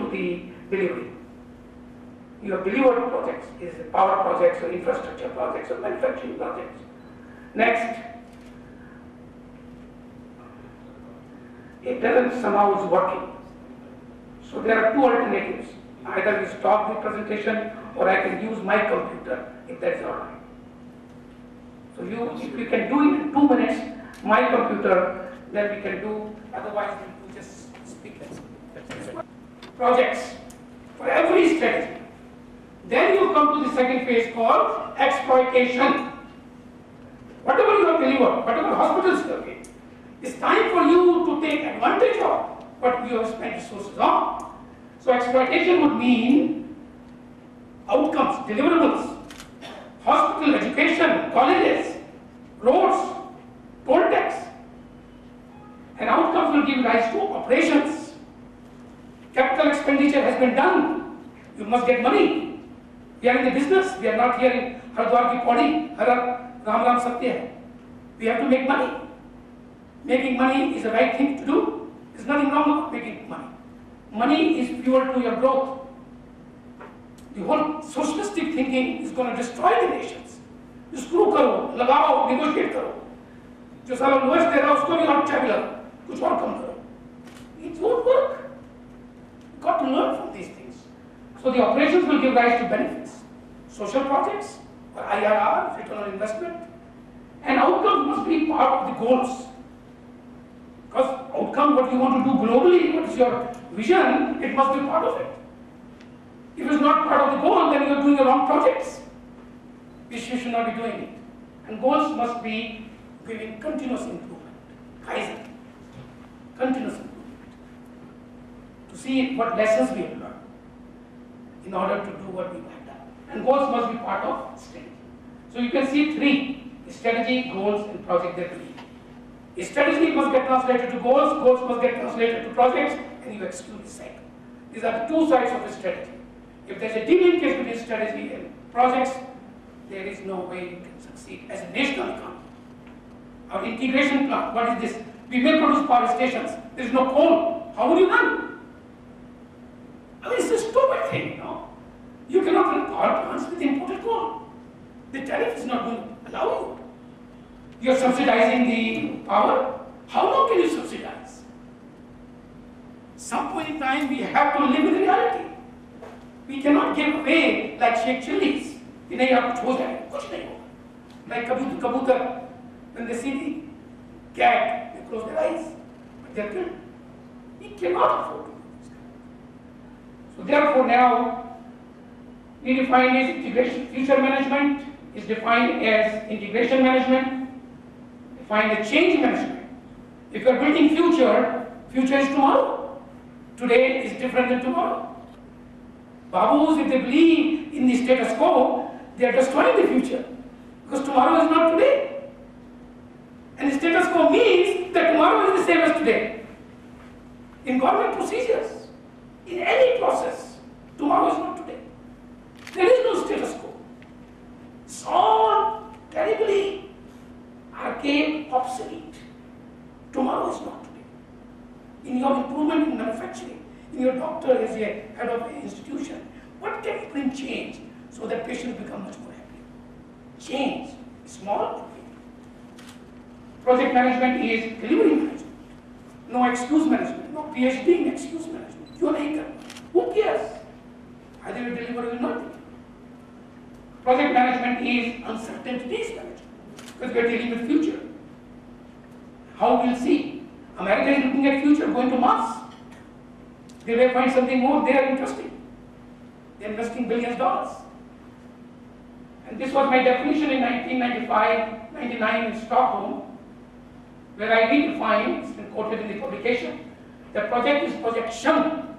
to the delivery. You have delivered projects, is power projects or infrastructure projects or manufacturing projects. Next, it doesn't somehow is working. So there are two alternatives. Either we stop the presentation or I can use my computer if that's all right. So if you can do it in 2 minutes, my computer, then we can do, otherwise we just speak. Projects for every strategy. Then you come to the second phase called exploitation. Whatever you have delivered, whatever hospitals you have made, it's time for you to take advantage of what you have spent resources on. So exploitation would mean outcomes, deliverables, hospital, education, colleges, roads, toll tax. And outcomes will give rise to operations. Capital expenditure has been done. You must get money. We are in the business. We are not here in Hardwar ki Paudi, Har Ram Ram Satya hai. We have to make money. Making money is the right thing to do. There's nothing wrong with making money. Money is fuel to your growth. The whole socialistic thinking is going to destroy the nations. You screw karo, lagao, negotiate karo. जो सारा lowest दे रहा है उसको भी और चाबी लगा, कुछ और कम करो. It won't work. You got to learn from these things. So the operations will give rise to benefits. Social projects, or IRR, return on investment, and outcomes must be part of the goals. Because outcome, what you want to do globally, what is your vision, it must be part of it. If it's not part of the goal, then you are doing the wrong projects, which you should not be doing it. And goals must be giving continuous improvement, Kaizen, continuous improvement, to see what lessons we have learned in order to do what we have done. And goals must be part of strategy. So you can see three: strategy, goals, and project delivery. A strategy must get translated to goals, goals must get translated to projects, and you exclude the cycle. These are the two sides of a strategy. If there's a de-linkage between strategy and projects, there is no way you can succeed as a national economy. Our integration plan, what is this? We may produce power stations, there is no coal. How would you run? I mean, it's a stupid thing, you know. You cannot run power plants with imported coal. The tariff is not going to allow you. You are subsidizing the power. How long can you subsidize? Some point in time, we have to live with reality. We cannot give away like shake chilies. कि नहीं आप कुछ हो जाएगा, कुछ नहीं होगा. Like कबूतर, when they see the cat, they close their eyes, but they are killed. We cannot afford to do this. So therefore now, we define as integration. Future management is defined as integration management. Define the change management. If you are building future, future is tomorrow. Today is different than tomorrow. Babus, if they believe in the status quo, they are destroying the future. Because tomorrow is not today. And the status quo means that tomorrow is the same as today. In government procedures, in any process, tomorrow is not today. There is no status quo. It's all terribly archaic, obsolete. Tomorrow is not today. In your improvement in manufacturing, in your doctor as a head of an institution, what can you bring change so that patients become much more happy? Change, small. Project management is delivery management. No excuse management, no PhD in excuse management. You are who cares? Either you deliver or you not deliver. Project management is uncertainties management because we are dealing with future. How we'll see? America is looking at future, going to Mars. They may find something more there interesting. They're investing billions of dollars. And this was my definition in 1995-99 in Stockholm, where I redefined, it's been quoted in the publication, the project is projection.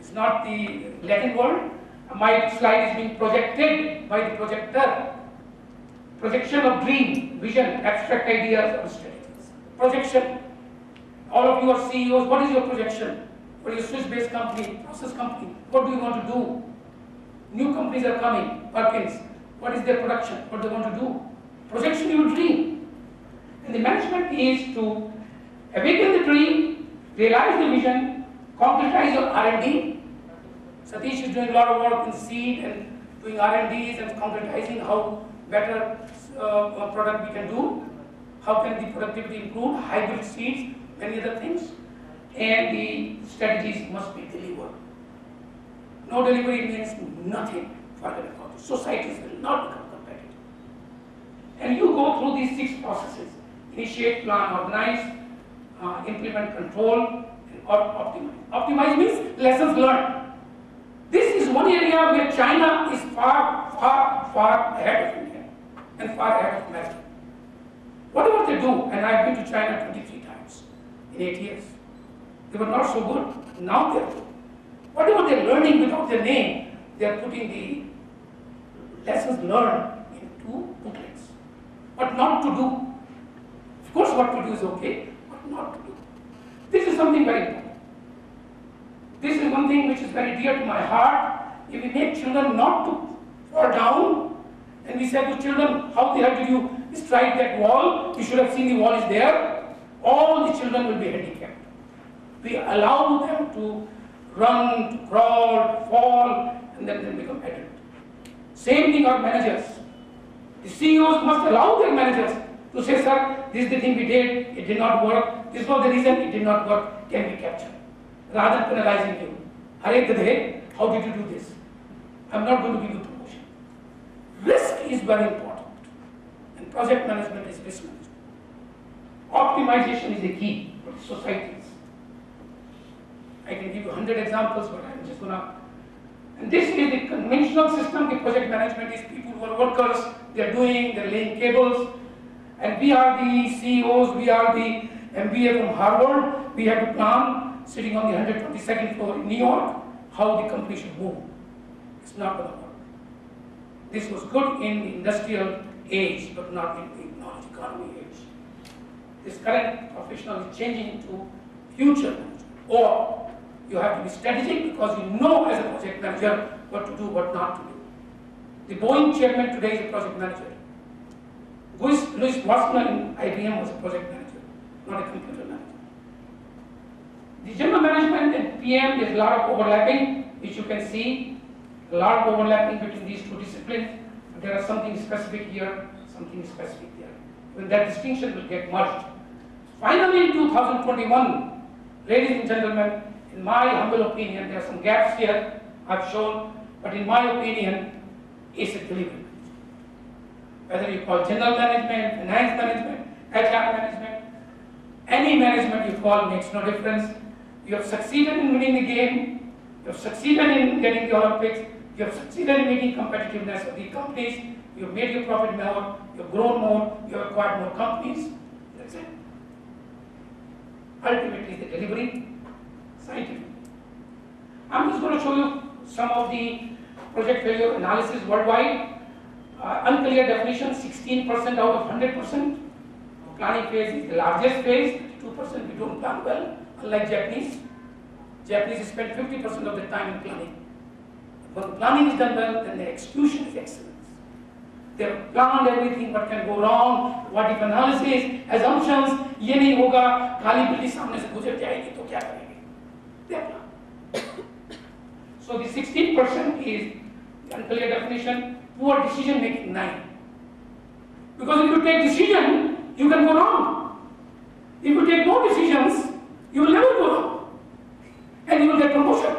It's not the Latin word. My slide is being projected by the projector. Projection of dream, vision, abstract ideas or strategies. Projection. All of you are CEOs. What is your projection? For your Swiss-based company, process company, what do you want to do? New companies are coming, Perkins. What is their production? What do they want to do? Projection, your dream. And the management is to awaken the dream, realize the vision, Concretize your R&D. Satish is doing a lot of work in seed and doing R&Ds and concretizing how better product we can do. How can the productivity improve? Hybrid seeds, many other things. And the strategies must be delivered. No delivery means nothing for the economy. Societies will not become competitive. And you go through these 6 processes: initiate, plan, organize, implement, control, and optimize. Optimize means lessons learned. This is one area where China is far, far, far ahead of India and far ahead of America. Whatever they do, and I've been to China 23 times in 8 years, they were not so good. Now they are good. Whatever they're learning without their name, they are putting the lessons learned into booklets. What not to do. Of course, what to do is okay, but not to do. This is something very important. This is one thing which is very dear to my heart. If we make children not to fall down, and we say to children, how the hell did you strike that wall? You should have seen the wall is there. All the children will be handicapped. We allow them to run, to crawl, to fall, and then they become adult. Same thing our managers. The CEOs must allow their managers to say, sir, this is the thing we did, it did not work, this was the reason it did not work, can be captured. Rather than penalizing you. Hare Gadhe, how did you do this? I'm not going to give you promotion. Risk is very important. And project management is risk management. Optimization is the key for societies. I can give you 100 examples, but I'm just going to. And this is the conventional system. The project management is people who are workers, they're laying cables. And we are the CEOs, we are the MBA from Harvard. We have to plan, sitting on the 122nd floor in New York, how the company should move. It's not going to work. This was good in the industrial age, but not in the knowledge economy age. This current professional is changing to future management. Or you have to be strategic because you know as a project manager what to do, what not to do. The Boeing chairman today is a project manager. Louis Wassner in IBM was a project manager, not a computer manager. The general management and PM, there's a lot of overlapping, which you can see, a lot of overlapping between these 2 disciplines. But there are something specific here, something specific there. When that distinction will get merged. Finally, in 2021, ladies and gentlemen, in my humble opinion, there are some gaps here I've shown, but in my opinion, it's a delivery. Whether you call general management, finance management, HR management, any management you call makes no difference. You have succeeded in winning the game, you have succeeded in getting the Olympics, you have succeeded in making competitiveness of the companies, you have made your profit more, you have grown more, you have acquired more companies. That's it. Ultimately, the delivery, scientific. I'm just going to show you some of the project failure analysis worldwide. Unclear definition, 16% out of 100%. Planning phase is the largest phase, 2% we don't plan well, unlike Japanese. Japanese spend 50% of their time in planning. When planning is done well, then the execution is excellence. They have planned everything, what can go wrong, what if analysis, assumptions, ये नहीं होगा, काली बिल्ली सामने से गुजर जाएगी तो क्या करेंगे? They have planned. So the 16% is the unclear definition, poor decision making 9. Because if you take decision, you can go wrong. If you take no decisions, you will never go wrong. And you will get promotion.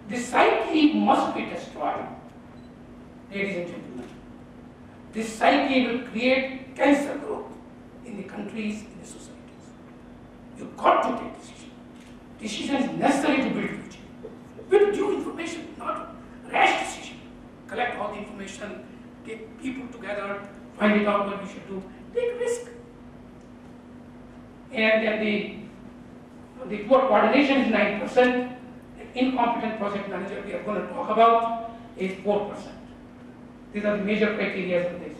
The psyche must be destroyed, ladies and gentlemen. This psyche will create cancer growth in the countries, in the societies. You've got to take decision. Decision is necessary to build future. With due information, not rash decision. Collect all the information, get people together, find it out what we should do, take risk. And then the poor coordination is 9%. The incompetent project manager we are going to talk about is 4%. These are the major criteria for this.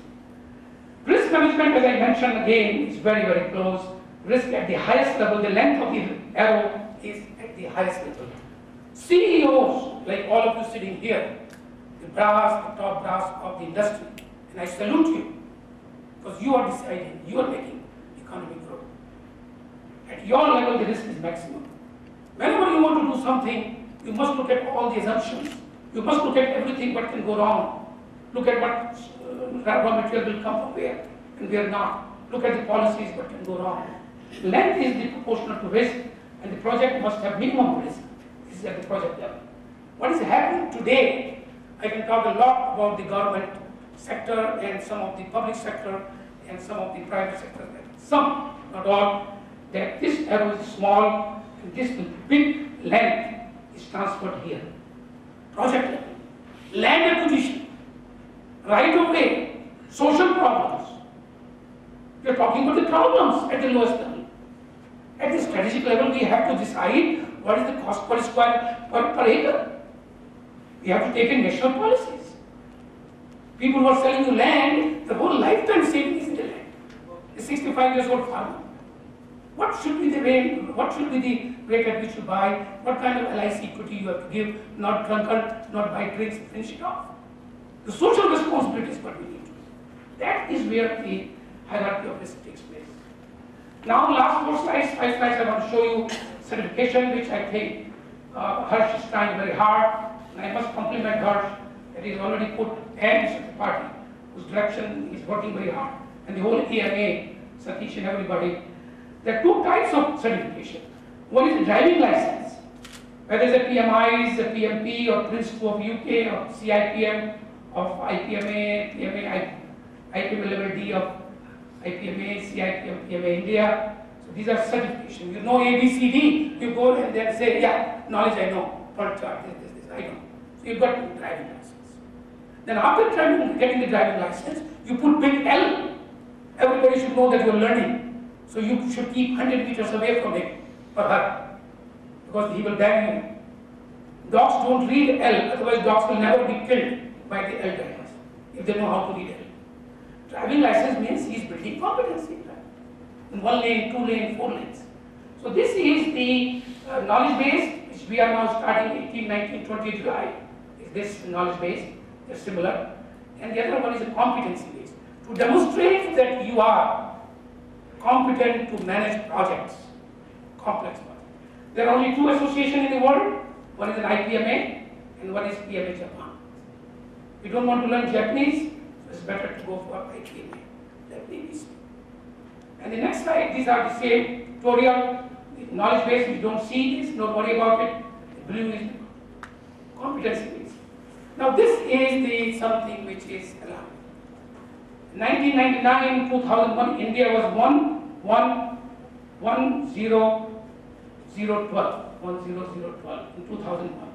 Risk management, as I mentioned again, is very, very close. Risk at the highest level, the length of the arrow is at the highest level. CEOs, like all of you sitting here, the brass, the top brass of the industry, and I salute you, because you are deciding, you are making the economy grow. At your level, the risk is maximum. Whenever you want to do something, you must look at all the assumptions. You must look at everything what can go wrong. Look at what raw material will come from where and where not. Look at the policies what can go wrong. Length is the proportional to risk, and the project must have minimum risk. This is at the project level. What is happening today, I can talk a lot about the government sector and some of the public sector and some of the private sector. Some, not all, that this arrow is small and this big length is transferred here. Project level, land acquisition, right of way, social problems. We are talking about the problems at the lowest level. At the strategic level, we have to decide what is the cost per square per acre. We have to take in national policies. People who are selling you land, the whole lifetime saving is in the land. A 65 years old farmer. What should be the rate? What should be the rate at which you buy? What kind of LIC equity you have to give? Not drunkard, not buy drinks and finish it off. The social responsibility is what we need to do. That is where the hierarchy of risk takes place. Now, last 5 slides, I want to show you certification, which I think Harsh is trying very hard. And I must compliment Harsh that he has already put and the party whose direction is working very hard. And the whole EMA, Satish and everybody. There are two types of certification. One is the driving license, whether it's a PMI, a PMP, or Prince 2 of UK, or CIPM of IPMA, PMA, IPMA level D of IPMA, CIPM, PMA India. So these are certification. You know ABCD, you go and then say, yeah, knowledge I know, Part-3, this, I know. So you've got driving license. Then after getting the driving license, you put big L. Everybody should know that you're learning. So you should keep 100 meters away from him or her, because he will bang you. Dogs don't read L, otherwise dogs will never be killed by the L drivers, if they know how to read L. Driving license means he is building competency, right? In 1 lane, 2 lane, 4 lanes. So this is the knowledge base, which we are now starting 18, 19, 20 July. Is this knowledge base? They're similar. And the other one is a competency base. To demonstrate that you are competent to manage projects, complex projects. There are only 2 associations in the world. One is an IPMA and one is PMA Japan. We don't want to learn Japanese, so it's better to go for IPMA. That may be so. And the next slide, these are the same tutorial. The knowledge base, we don't see this, don't worry about it. The blue is the competency base. Now this is the something which is alarming. 1999, 2001, India was 10012 in 2001.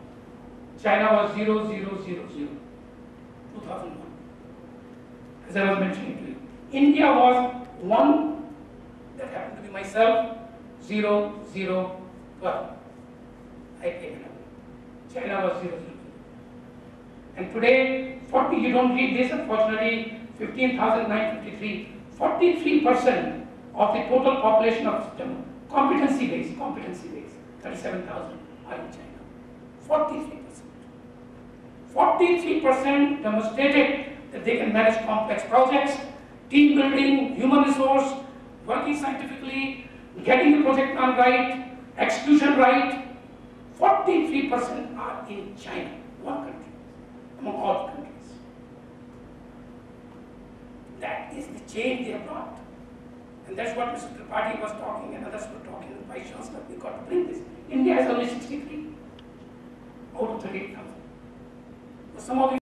China was 0000, 2001. As I was mentioning to you. India was 1, that happened to be myself, 0012. I came in. China was 000. And today, 40, you don't read this, unfortunately, 15,953, 43% of the total population of system, competency base, 37,000 are in China. 43%. 43% demonstrated that they can manage complex projects, team building, human resource, working scientifically, getting the project plan right, execution right. 43% are in China, one country, among all countries. That is the change they have brought. And that's what Mr. Tripathi was talking and others were talking, and Vice Chancellor, we got to bring this. India has only 63 out of 38,000. Some of you